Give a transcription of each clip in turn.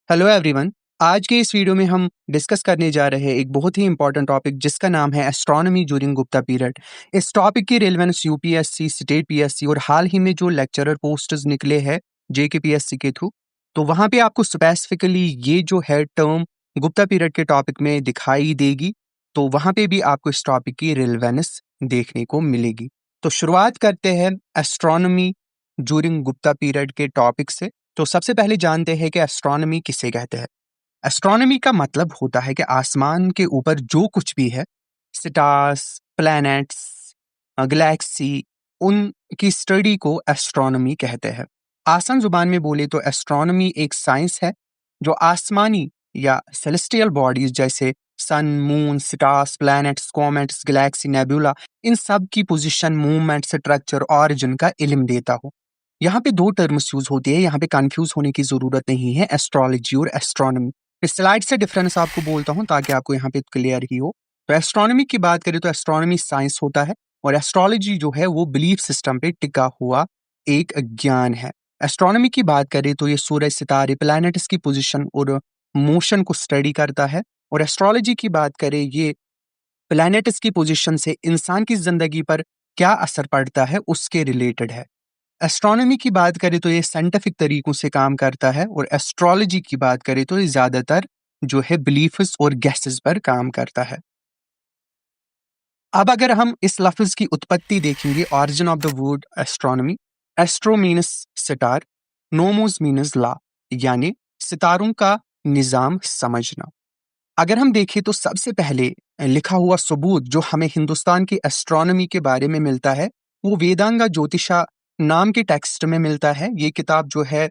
Hello everyone. आज के इस वीडियो में हम डिस्कस करने जा रहे हैं एक बहुत ही इंपॉर्टेंट टॉपिक जिसका नाम है एस्ट्रोनॉमी ड्यूरिंग गुप्ता पीरियड। इस टॉपिक की रेलेवेंस यूपीएससी, स्टेट पीएससी और हाल ही में जो लेक्चरर पोस्ट्स निकले हैं जेकेपीएससी के थ्रू, तो वहाँ पे आपको स्पेसिफिकली ये जो है टर्म गुप्ता पीरियड के टॉपिक में दिखाई देगी। तो वहाँ पे भी आपको इस टॉपिक की रेलेवेंस देखने को मिलेगी। तो शुरुआत करते हैं एस्ट्रोनॉमी ड्यूरिंग गुप्ता पीरियड के टॉपिक से। तो सबसे पहले जानते हैं कि एस्ट्रोनॉमी किसे कहते हैं। एस्ट्रोनॉमी का मतलब होता है कि आसमान के ऊपर जो कुछ भी है, स्टार्स, प्लैनेट्स, गैलेक्सी, उनकी स्टडी को एस्ट्रोनॉमी कहते हैं। आसान जुबान में बोले तो एस्ट्रोनॉमी एक साइंस है जो आसमानी या सेलेस्टियल बॉडीज जैसे sun, moon, stars, planets, comets, galaxy, nebula, इन सब की पोजीशन, मूवमेंट, स्ट्रक्चर, ऑरिजिन का इल्म देता हो। यहाँ पे दो टर्म्स यूज होती है, यहाँ पे कंफ्यूज होने की जरूरत नहीं है, एस्ट्रोलॉजी और एस्ट्रोनॉमी। इस स्लाइड से डिफरेंस आपको बोलता हूँ ताकि आपको यहाँ पे क्लियर ही हो। तो एस्ट्रोनॉमी की बात करें तो एस्ट्रोनॉमी साइंस होता है और एस्ट्रोलॉजी जो है वो बिलीफ सिस्टम पे टिका हुआ एक ज्ञान है। एस्ट्रोनॉमी की बात करें तो ये सूरज, सितारे, प्लैनेट्स की पोजिशन और मोशन को स्टडी करता है, और एस्ट्रोलॉजी की बात करें ये प्लैनेट्स की पोजिशन से इंसान की जिंदगी पर क्या असर पड़ता है उसके रिलेटेड है। एस्ट्रोनॉमी की बात करें तो ये साइंटिफिक तरीकों से काम करता है, और एस्ट्रोलॉजी की बात करें तो ये ज्यादातर जो है बिलीफ्स और गैसेस पर काम करता है। अब अगर हम इस लफ्ज की उत्पत्ति देखेंगे, origin of the word astronomy, astro means सितार, नोमोस मीनस ला, यानी सितारों का निजाम समझना। अगर हम देखें तो सबसे पहले लिखा हुआ सबूत जो हमें हिंदुस्तान की एस्ट्रोनॉमी के बारे में मिलता है वो वेदांगा ज्योतिषा नाम के टेक्स्ट में मिलता है। ये किताब जो है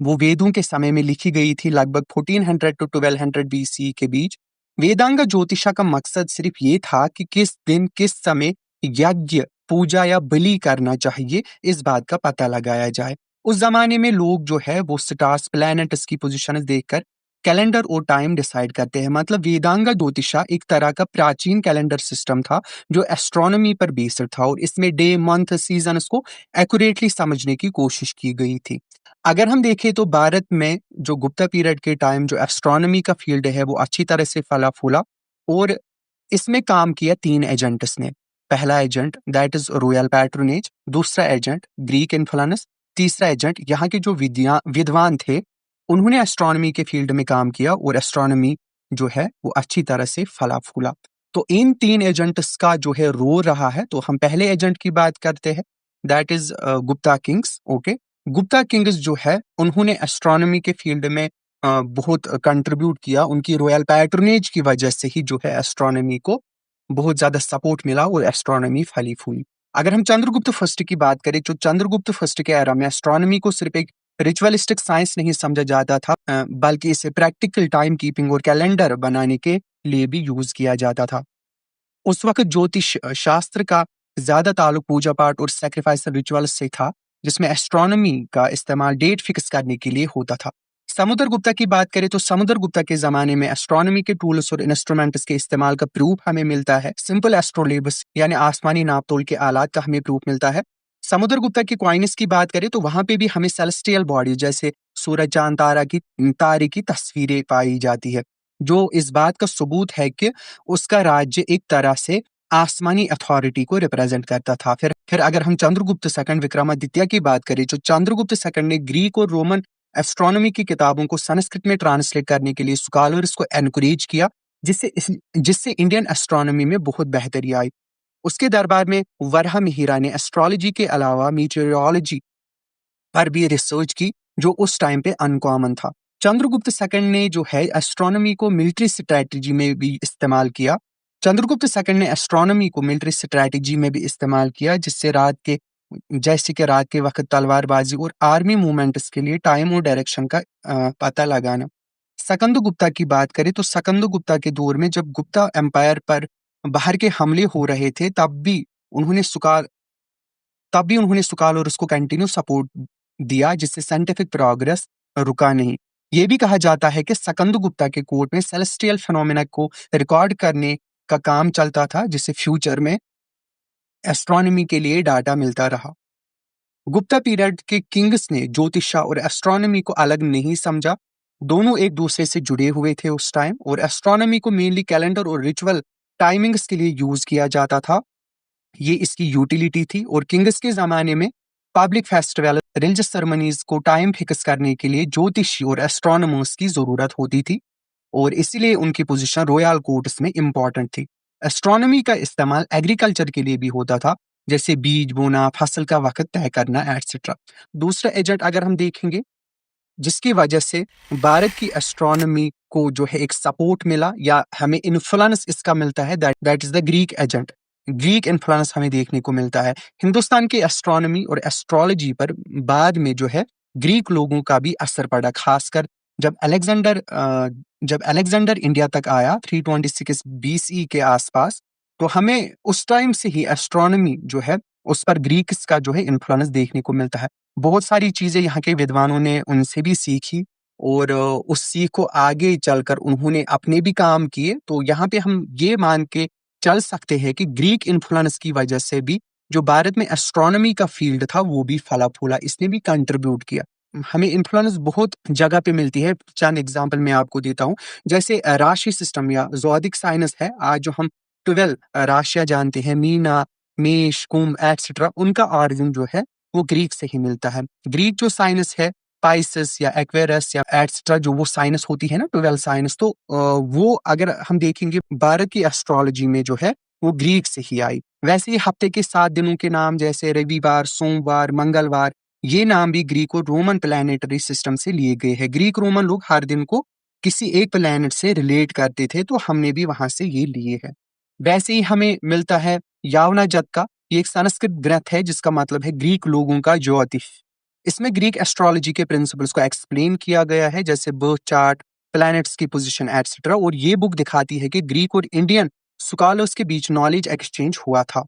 वो वेदों के समय में लिखी गई थी, लगभग 1400 टू 1200 बीसी के बीच। वेदांगा ज्योतिषा का मकसद सिर्फ ये था कि किस दिन किस समय यज्ञ, पूजा या बलि करना चाहिए, इस बात का पता लगाया जाए। उस जमाने में लोग जो है वो स्टार्स, प्लैनेट्स की पोजीशन देखकर कैलेंडर और टाइम डिसाइड करते हैं। मतलब वेदांगा ज्योतिषा एक तरह का प्राचीन कैलेंडर सिस्टम था जो एस्ट्रोनॉमी पर बेस्ड था, और इसमें डे, मंथ, सीजन्स को एक्यूरेटली समझने की कोशिश की गई थी। अगर हम देखें तो भारत में जो गुप्ता पीरियड के टाइम जो एस्ट्रोनॉमी का फील्ड है वो अच्छी तरह से फला फूला, और इसमें काम किया तीन एजेंट्स ने। पहला agent that is royal patronage, दूसरा एजेंट ग्रीक इन्फ्लुएंस, तीसरा एजेंट यहाँ के जो विद्वान थे उन्होंने एस्ट्रोनॉमी के फील्ड में काम किया, और एस्ट्रोनॉमी जो है वो अच्छी तरह से फला फूला। तो इन तीन एजेंट्स का जो है रोल रहा है। तो हम पहले एजेंट की बात करते हैं, that is Gupta Kings. Okay, Gupta Kings जो है उन्होंने एस्ट्रोनॉमी के फील्ड में बहुत कंट्रीब्यूट किया। उनकी रॉयल पैट्रोनेज की वजह से ही जो है एस्ट्रोनॉमी को बहुत ज्यादा सपोर्ट मिला और एस्ट्रोनॉमी फली फूली। अगर हम चंद्रगुप्त फर्स्ट की बात करें तो चंद्रगुप्त फर्स्ट के एरा में एस्ट्रोनॉमी को सिर्फ एक रिचुअलिस्टिक साइंस नहीं समझा जाता था, बल्कि इसे प्रैक्टिकल टाइम कीपिंग और कैलेंडर बनाने के लिए भी यूज किया जाता था। उस वक्त ज्योतिष शास्त्र का ज्यादा ताल्लुक पूजा पाठ और सैक्रिफाइस रिचुअल से था, जिसमें एस्ट्रोनॉमी का इस्तेमाल डेट फिक्स करने के लिए होता था। समुद्रगुप्ता की बात करें तो समुद्रगुप्ता के जमाने में एस्ट्रोनॉमी के टूल्स और इंस्ट्रूमेंट्स के इस्तेमाल का प्रूफ हमें मिलता है। सिंपल एस्ट्रोलेबस यानी आसमानी नापतोल के आलात का हमें प्रूफ मिलता है। समुद्रगुप्ता की कॉइन्स की बात करें तो वहां पे भी हमें सेलेस्टियल बॉडी जैसे सूरज, चांद, तारे की तस्वीरें पाई जाती है, जो इस बात का सबूत है कि उसका राज्य एक तरह से आसमानी अथॉरिटी को रिप्रेजेंट करता था। फिर अगर हम चंद्रगुप्त सेकंड विक्रमादित्य की बात करें तो चंद्रगुप्त सेकंड ने ग्रीक और रोमन एस्ट्रोनॉमी की किताबों को संस्कृत में ट्रांसलेट करने के लिए स्कॉलर्स को एनकरेज किया, जिससे इंडियन एस्ट्रोनॉमी में बहुत बेहतरी आई। उसके दरबार में वराह मिहिरा ने एस्ट्रोलॉजी के अलावा मीटेरोलॉजी पर भी रिसर्च की, जो उस टाइम पे अनकॉमन था। चंद्रगुप्त सेकंड ने जो है एस्ट्रोनॉमी को मिलिट्री स्ट्रेटजी में भी इस्तेमाल किया। चंद्रगुप्त सेकंड ने एस्ट्रोनॉमी को मिलिट्री स्ट्रेटजी में भी इस्तेमाल किया, जैसे कि रात के वक्त तलवारबाजी और आर्मी मूवमेंट्स के लिए टाइम और डायरेक्शन का पता लगाना। सकंद गुप्ता की बात करें तो सकंद गुप्ता के दौर में जब गुप्ता एम्पायर पर बाहर के हमले हो रहे थे, तब भी उन्होंने सुकाल और उसको कंटिन्यू सपोर्ट दिया, जिससे साइंटिफिक प्रोग्रेस रुका नहीं। ये भी कहा जाता है कि सकंद गुप्ता के कोर्ट में सेलेस्टियल फिनोमेना को रिकॉर्ड करने का काम चलता था, जिससे फ्यूचर में एस्ट्रोनॉमी के लिए डाटा मिलता रहा। गुप्ता पीरियड के किंग्स ने ज्योतिषा और एस्ट्रोनॉमी को अलग नहीं समझा, दोनों एक दूसरे से जुड़े हुए थे उस टाइम, और एस्ट्रोनॉमी को मेनली कैलेंडर और रिचुअल टाइमिंग्स के लिए यूज किया जाता था। ये इसकी यूटिलिटी थी। और किंग्स के जमाने में पब्लिक फेस्टिवल, रिलीजियस सेरेमनीज को टाइम फिक्स करने के लिए ज्योतिषी और एस्ट्रोनॉमर्स की जरूरत होती थी, और इसीलिए उनकी पोजीशन रॉयल कोर्ट्स में इंपॉर्टेंट थी। एस्ट्रोनॉमी का इस्तेमाल एग्रीकल्चर के लिए भी होता था, जैसे बीज बोना, फसल का वक्त तय करना, एटसेट्रा। दूसरा एजेंट अगर हम देखेंगे जिसकी वजह से भारत की एस्ट्रोनॉमी को जो है एक सपोर्ट मिला या हमें इन्फ्लुएंस इसका मिलता है, that is the Greek agent. Greek influence हमें देखने को मिलता है हिंदुस्तान की एस्ट्रोनॉमी और एस्ट्रोलॉजी पर। बाद में जो है ग्रीक लोगों का भी असर पड़ा, खासकर जब अलेक्जेंडर इंडिया तक आया 326 BCE के आसपास। तो हमें उस टाइम से ही एस्ट्रोनॉमी जो है उस पर ग्रीक्स का जो है इन्फ्लुएंस देखने को मिलता है। बहुत सारी चीजें यहाँ के विद्वानों ने उनसे भी सीखी, और उस सीख को आगे चलकर उन्होंने अपने भी काम किए। तो यहाँ पे हम ये मान के चल सकते हैं कि ग्रीक इन्फ्लुएंस की वजह से भी जो भारत में एस्ट्रोनॉमी का फील्ड था वो भी फला फूला, इसने भी कंट्रीब्यूट किया। हमें इन्फ्लुएंस बहुत जगह पे मिलती है। चंद एग्जांपल मैं आपको देता हूँ, जैसे राशि सिस्टम या ज़ोडिक साइंस है। आज जो हम 12 राशियां जानते हैं, मीना, मेष, कुंभ, एटसेट्रा, उनका ऑरिजिन जो है वो ग्रीक से ही मिलता है। ग्रीक जो साइनस है, पाइसेस या एक्वेरस या एटसेट्रा, जो वो साइनस होती है ना, 12 साइनस, तो वो अगर हम देखेंगे भारत की एस्ट्रोलॉजी में जो है वो ग्रीक से ही आई। वैसे ही हफ्ते के 7 दिनों के नाम जैसे रविवार, सोमवार, मंगलवार, ये नाम भी ग्रीक और रोमन प्लैनेटरी सिस्टम से लिए गए हैं। ग्रीक रोमन लोग हर दिन को किसी एक प्लैनेट से रिलेट करते थे, तो हमने भी वहां से ये लिए हैं। वैसे ही हमें मिलता है यावना जत का। ये एक संस्कृत ग्रंथ है जिसका मतलब है ग्रीक लोगों का ज्योतिष। इसमें ग्रीक एस्ट्रोलॉजी के प्रिंसिपल्स को एक्सप्लेन किया गया है, जैसे बर्थ चार्ट, प्लैनेट्स की पोजीशन, एटसेट्रा। और ये बुक दिखाती है कि ग्रीक और इंडियन स्कॉलर्स के बीच नॉलेज एक्सचेंज हुआ था।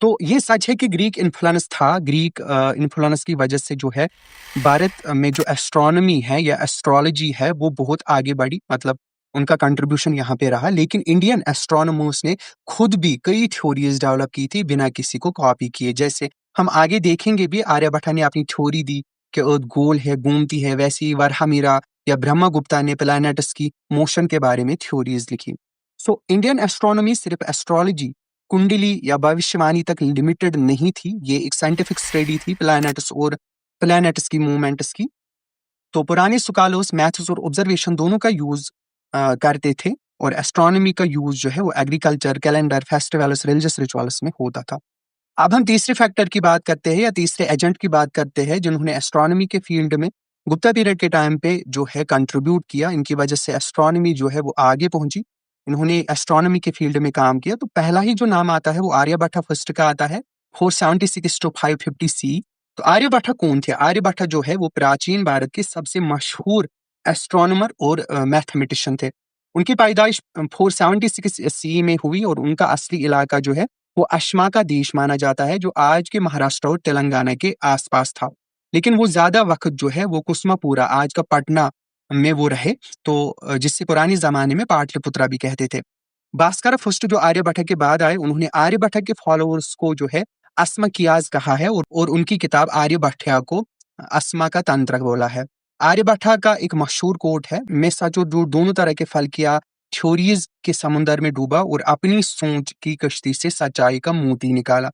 तो ये सच है कि ग्रीक इन्फ्लुएंस था। ग्रीक इन्फ्लुएंस की वजह से जो है भारत में जो एस्ट्रोनॉमी है या एस्ट्रोलॉजी है वो बहुत आगे बढ़ी, मतलब उनका कंट्रीब्यूशन यहाँ पे रहा। लेकिन इंडियन एस्ट्रोनॉमर्स ने खुद भी कई थ्योरीज डेवलप की थी बिना किसी को कॉपी किए। जैसे हम आगे देखेंगे भी, आर्यभट्ट ने अपनी थ्योरी दी कि अर्थ गोल है, घूमती है। वैसे ही वरहमीरा या ब्रह्मगुप्ता ने प्लैनेट्स की मोशन के बारे में थ्योरीज लिखी। सो इंडियन एस्ट्रोनॉमी सिर्फ एस्ट्रोलॉजी, कुंडली या भविष्यवाणी तक लिमिटेड नहीं थी। ये एक साइंटिफिक स्टडी थी प्लैनेट्स की मूवमेंट्स की। तो पुराने स्कॉलर्स मैथ्स और ऑब्जर्वेशन दोनों का यूज करते थे, और एस्ट्रोनॉमी का यूज जो है वो agriculture, calendar, festivals, religious rituals में होता था। अब हम तीसरे फैक्टर की बात करते हैं या तीसरे एजेंट की बात करते हैं जिन्होंने एस्ट्रोनॉमी के फील्ड में गुप्ता पीरियड के टाइम पे जो है कंट्रीब्यूट किया। इनकी वजह से एस्ट्रोनॉमी जो है वो आगे पहुंची। इन्होंने एस्ट्रोनॉमी के फील्ड में काम किया। तो पहला ही जो नाम आता है वो आर्यभट्ट फर्स्ट का आता है, 476 to 550 सी। तो आर्यभट्ट कौन थे? आर्यभट्ट जो है वो प्राचीन भारत के सबसे मशहूर एस्ट्रोनॉमर और मैथमेटिशियन थे। उनकी पैदाइश 476 सी में हुई, और उनका असली इलाका जो है वो अश्मा का देश माना जाता है, जो आज के महाराष्ट्र और तेलंगाना के आसपास था। लेकिन वो ज्यादा वक्त जो है वो कुसमापुरा, आज का पटना, में वो रहे। तो जिससे पुराने जमाने में पाटलिपुत्रा भी कहते थे। भास्कर फर्स्ट जो आर्यभट्ट के बाद आए, उन्होंने आर्यभट्ट के फॉलोअर्स को जो है अस्मकियाज कहा है, और उनकी किताब आर्यभट्ट को अस्मा का तंत्र बोला है। आर्यभट्ट का एक मशहूर कोट है, मैं सच और झूठ दोनों तरह के फल किया, थ्योरीज के समुंदर में डूबा और अपनी सोच की कश्ती से सच्चाई का मोती निकाला।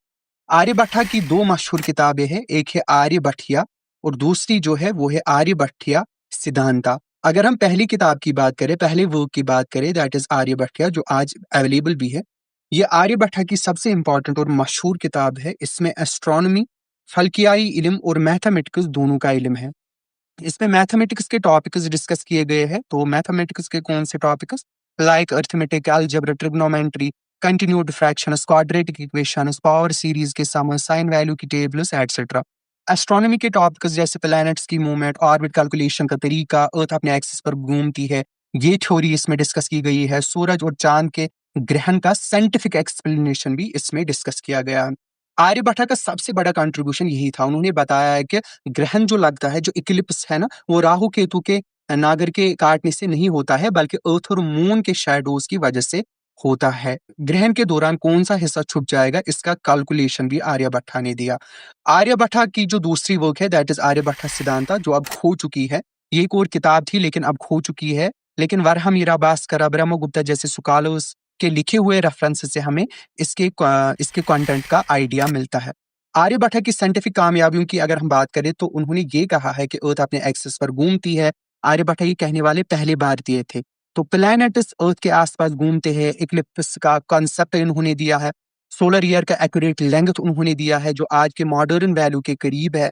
आर्यभट्ट की दो मशहूर किताबें हैं, एक है आर्यभट्टिया और दूसरी जो है वो है आर्यभट्टिया सिद्धांता। अगर हम पहली किताब की बात करें, पहले वर्क की बात करें, दैट इज आर्यभट्टिया, जो आज अवेलेबल भी है। ये आर्यभट्ट की सबसे इंपॉर्टेंट और मशहूर किताब है। इसमें एस्ट्रोनॉमी, फल्कियाई इल्म और मैथमेटिक्स दोनों का इल्म है। इसमें मैथमेटिक्स के टॉपिक्स डिस्कस किए गए हैं। तो मैथमेटिक्स के कौन से topics? Like arithmetic, algebra, trigonometry, continued fractions, quadratic equations, power series के समझ, साइन वैल्यू की टेबल्स, एटसेट्रा। एस्ट्रोनॉमी के टॉपिक्स जैसे प्लैनेट्स की मूवमेंट, ऑर्बिट कैलकुलेशन का तरीका, अर्थ अपने एक्सिस पर घूमती है, ये थ्योरी इसमें डिस्कस की गई है। सूरज और चांद के ग्रहण का साइंटिफिक एक्सप्लेनेशन भी इसमें डिस्कस किया गया है। आर्यभट्ट का सबसे बड़ा कंट्रीब्यूशन यही था। उन्होंने बताया है कि ग्रहण जो लगता है, जो इक्लिप्स है ना, वो राहु केतु के नागर के काटने से नहीं होता है, बल्कि अर्थ और मून के शैडोज की वजह से होता है। ग्रहण के दौरान कौन सा हिस्सा छुप जाएगा, इसका कैलकुलेशन भी आर्यभट्ट ने दिया। आर्यभट्ट की जो दूसरी वर्क है, दैट इज आर्यभट्ट सिद्धांता, जो अब खो चुकी है। ये एक और किताब थी लेकिन अब खो चुकी है। लेकिन वरहा मीरा भास्कर, ब्रह्मगुप्ता जैसे स्कॉलर्स के लिखे हुए रेफरेंस से हमें इसके कंटेंट का आइडिया मिलता है। आर्यभट्ट की साइंटिफिक कामयाबियों की अगर हम बात करें तो उन्होंने ये कहा है कि अर्थ अपने एक्सिस पर घूमती है। आर्यभट्ट ये कहने वाले पहले भारतीय थे। तो प्लैनेट्स अर्थ के आसपास घूमते हैं, इक्लिप्स का कॉन्सेप्ट इन्होंने दिया है, सोलर ईयर का एक्यूरेट लेंथ उन्होंने दिया है जो आज के मॉडर्न वैल्यू के करीब है।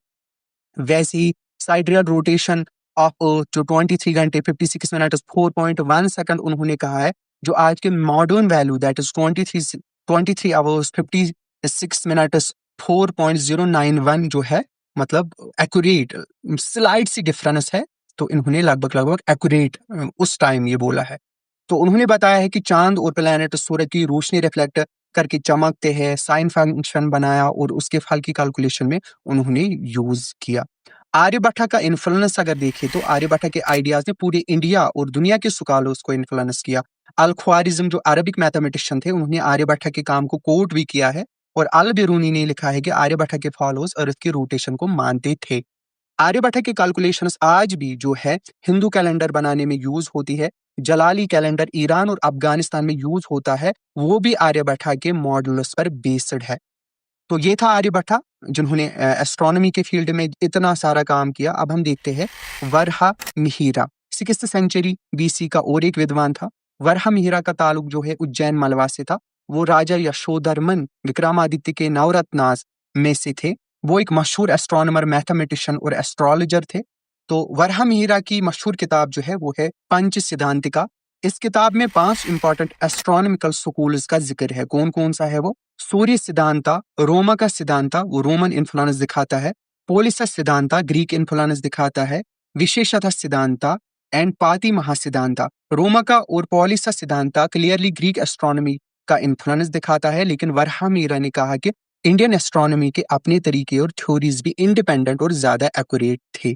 वैसे ही साइडरियल रोटेशन ऑफ अर्थ जो 23 घंटे 56 मिनट 4.1 सेकंड उन्होंने कहा है, जो आज के modern value that is 23 hours 56 minutes 4.091 जो है, मतलब एक्यूरेट, स्लाइड सी डिफरेंस है। तो इन्होंने लगभग एक्यूरेट उस टाइम ये बोला है। तो उन्होंने बताया है कि चांद और प्लैनेट सूरज की रोशनी रिफ्लेक्ट करके चमकते हैं, साइन फंक्शन बनाया और उसके फल की कैलकुलेशन में उन्होंने यूज किया। आर्यभट्ट का इन्फ्लुएंस अगर देखें तो आर्यभट्ट के आइडियाज ने पूरे इंडिया और दुनिया के स्कॉलर्स को इन्फ्लुएंस किया। अल ख्वारिज्म जो अरबिक मैथमेटिशियन थे, उन्होंने आर्यभट्ट के काम को कोट भी किया है और अल बिरूनी ने लिखा है कि आर्यभट्ट के फॉलोअर्स अर्थ की रोटेशन को मानते थे। आर्यभट्ट की कैलकुलेशंस आज भी जो है हिंदू कैलेंडर बनाने में यूज होती है। जलाली कैलेंडर ईरान और अफगानिस्तान में यूज होता है, वो भी आर्यभट्ट के मॉडल्स पर बेस्ड है। तो ये था आर्यभट्ट जिन्होंने एस्ट्रोनॉमी के फील्ड में इतना सारा काम किया। अब हम देखते हैं Varaha Mihira, 6th century BC का और एक विद्वान था। वरहा मिहिरा का ताल्लुक जो है उज्जैन मलवा से था। वो राजा यशोधर्मन विक्रमादित्य के नवरत्नास में से थे। वो एक मशहूर एस्ट्रोनॉमर, मैथमेटिशियन और एस्ट्रोलॉजर थे। तो वरहा मिहिरा की मशहूर किताब जो है वो है पंच सिद्धांतिका। इस किताब में 5 इंपॉर्टेंट एस्ट्रोनॉमिकल स्कूल्स का जिक्र है। कौन कौन सा है वो? सूर्य सिद्धांता, रोमा का सिद्धांता, वो रोमन इन्फ्लुएंस दिखाता है। पोलिसस सिद्धांता ग्रीक इन्फ्लुएंस दिखाता है। विशेषतः सिद्धांता एंड पाती महासिद्धांता। रोमा का और पॉलिसस सिद्धांता क्लियरली ग्रीक एस्ट्रोनॉमी का इन्फ्लुएंस दिखाता है, लेकिन वरहा मीरा ने कहा कि इंडियन एस्ट्रोनॉमी के अपने तरीके और थ्योरीज भी इंडिपेंडेंट और ज्यादा एक्यूरेट थे।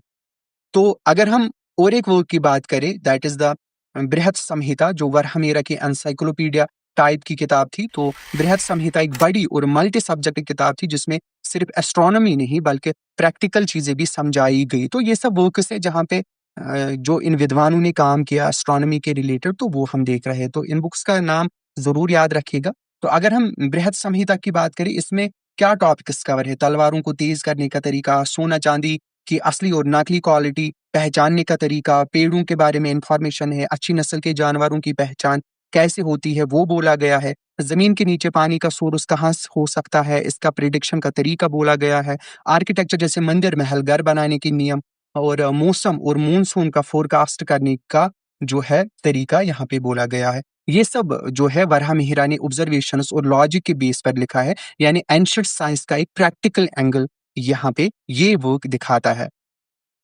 तो अगर हम और एक वर्क की बात करें, दैट इज द बृहत संहिता, जो वरहा मीरा की एनसाइक्लोपीडिया टाइप की किताब थी। तो बृहत संहिता एक बड़ी और मल्टी सब्जेक्ट किताब थी जिसमें सिर्फ एस्ट्रोनॉमी नहीं बल्कि प्रैक्टिकल चीजें भी समझाई गई। तो ये सब वर्क्स है जहाँ पे जो इन विद्वानों ने काम किया एस्ट्रोनॉमी के रिलेटेड, तो वो हम देख रहे हैं। तो इन बुक्स का नाम जरूर याद रखिएगा। तो अगर हम बृहत संहिता की बात करें, इसमें क्या टॉपिक्स कवर है? तलवारों को तेज करने का तरीका, सोना चांदी की असली और नकली क्वालिटी पहचानने का तरीका, पेड़ों के बारे में इंफॉर्मेशन है, अच्छी नस्ल के जानवरों की पहचान कैसे होती है वो बोला गया है, जमीन के नीचे पानी का सोर्स कहाँ हो सकता है इसका प्रिडिक्शन का तरीका बोला गया है, आर्किटेक्चर जैसे मंदिर महल घर बनाने के नियम और मौसम और मूनसून का फोरकास्ट करने का जो है तरीका यहाँ पे बोला गया है। ये सब जो है वरहा मिहिरा ने ऑब्जर्वेशंस और लॉजिक के बेस पर लिखा है, यानी एंशिएंट साइंस का एक प्रैक्टिकल एंगल यहाँ पे ये वर्क दिखाता है।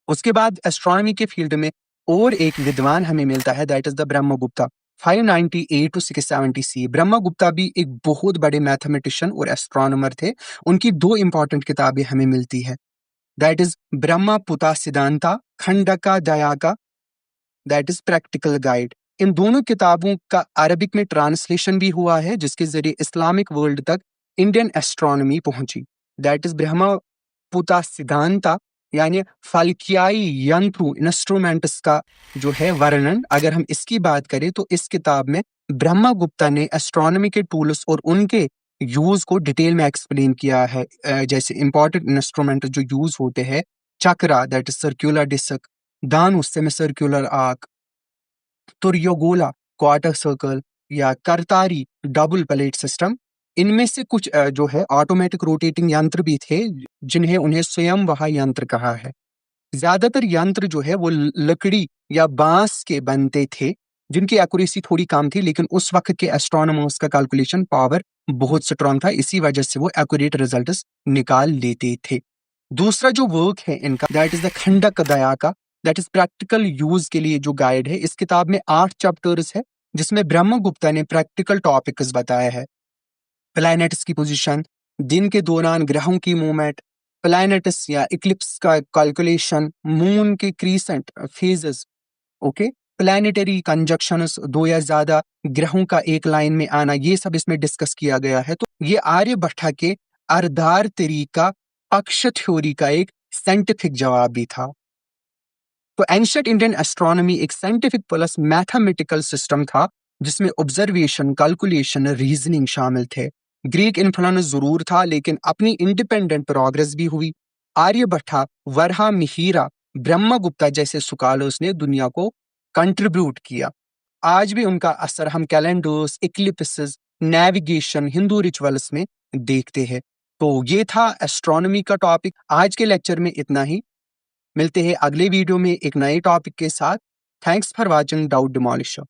उसके बाद एस्ट्रोनॉमी के फील्ड में और एक विद्वान हमें मिलता है, that is the Brahmagupta, 598 to 670 C. Brahmagupta भी एक बहुत बड़े मैथमेटिशियन और एस्ट्रोनॉमर थे। उनकी 2 इंपॉर्टेंट किताबें हमें मिलती है, that is Brahmasphuta Siddhanta, Khandakhadyaka, that is practical guide. इन दोनों किताबों का अरबिक में ट्रांसलेशन भी हुआ है जिसके जरिए इस्लामिक वर्ल्ड तक इंडियन एस्ट्रोनॉमी पहुंची। दैट इज ब्रह्मपुता सिद्धांता, यानी फल्कियाई यंत्रों इंस्ट्रूमेंट्स का जो है वर्णन। अगर हम इसकी बात करें तो इस किताब में ब्रह्मगुप्ता ने एस्ट्रोनॉमी के टूल्स और उनके यूज को डिटेल में एक्सप्लेन किया है। जैसे इंपॉर्टेंट इंस्ट्रूमेंट जो यूज होते हैं, chakra that is circular disc, dhanush semi circular arc, turyagola quarter circle या करतारी डबल प्लेट सिस्टम। इनमें से कुछ जो है ऑटोमेटिक रोटेटिंग यंत्र भी थे जिन्हें उन्हें स्वयं वहा यंत्र कहा है। ज्यादातर यंत्र जो है वो लकड़ी या बांस के बनते थे जिनकी एक्यूरेसी थोड़ी कम थी, लेकिन उस वक्त के एस्ट्रोनॉमर्स का कैलकुलेशन पावर बहुत स्ट्रांग था, इसी वजह से वो एक्यूरेट रिजल्ट्स निकाल लेते थे। दूसरा जो वर्क है इनका, दैट इज द खंडक दया का, दैट इज प्रैक्टिकल यूज के लिए जो गाइड है। इस किताब में 8 चैप्टर्स है जिसमें ब्रह्मगुप्ता ने प्रैक्टिकल टॉपिक्स बताया है। प्लैनेट्स की पोजीशन, दिन के दौरान ग्रहों की मूवमेंट, प्लैनेट्स या इक्लिप्स का कैलकुलेशन, मून के crescent phases, okay, planetary conjunctions, 2 या ज्यादा ग्रहों का एक लाइन में आना, ये सब इसमें डिस्कस किया गया है। तो ये आर्यभट्ट के अर्धार तरीका पक्ष थ्योरी का एक साइंटिफिक जवाब भी था। तो एंशिएंट इंडियन एस्ट्रोनॉमी एक साइंटिफिक प्लस मैथमेटिकल सिस्टम था जिसमें ऑब्जर्वेशन, कैलकुलेशन, रीजनिंग शामिल थे। ग्रीक इन्फ्लुएंस जरूर था लेकिन अपनी इंडिपेंडेंट प्रोग्रेस भी हुई। आर्यभट्टा, वरहा मिहिरा, ब्रह्मगुप्ता जैसे स्कॉलर्स ने दुनिया को कंट्रीब्यूट किया। आज भी उनका असर हम कैलेंडर्स, इक्लिप्सेस, नेविगेशन, हिंदू रिचुअल्स में देखते हैं। तो ये था एस्ट्रोनॉमी का टॉपिक। आज के लेक्चर में इतना ही। मिलते हैं अगले वीडियो में एक नए टॉपिक के साथ। Thanks for watching doubt डिमोलिशर।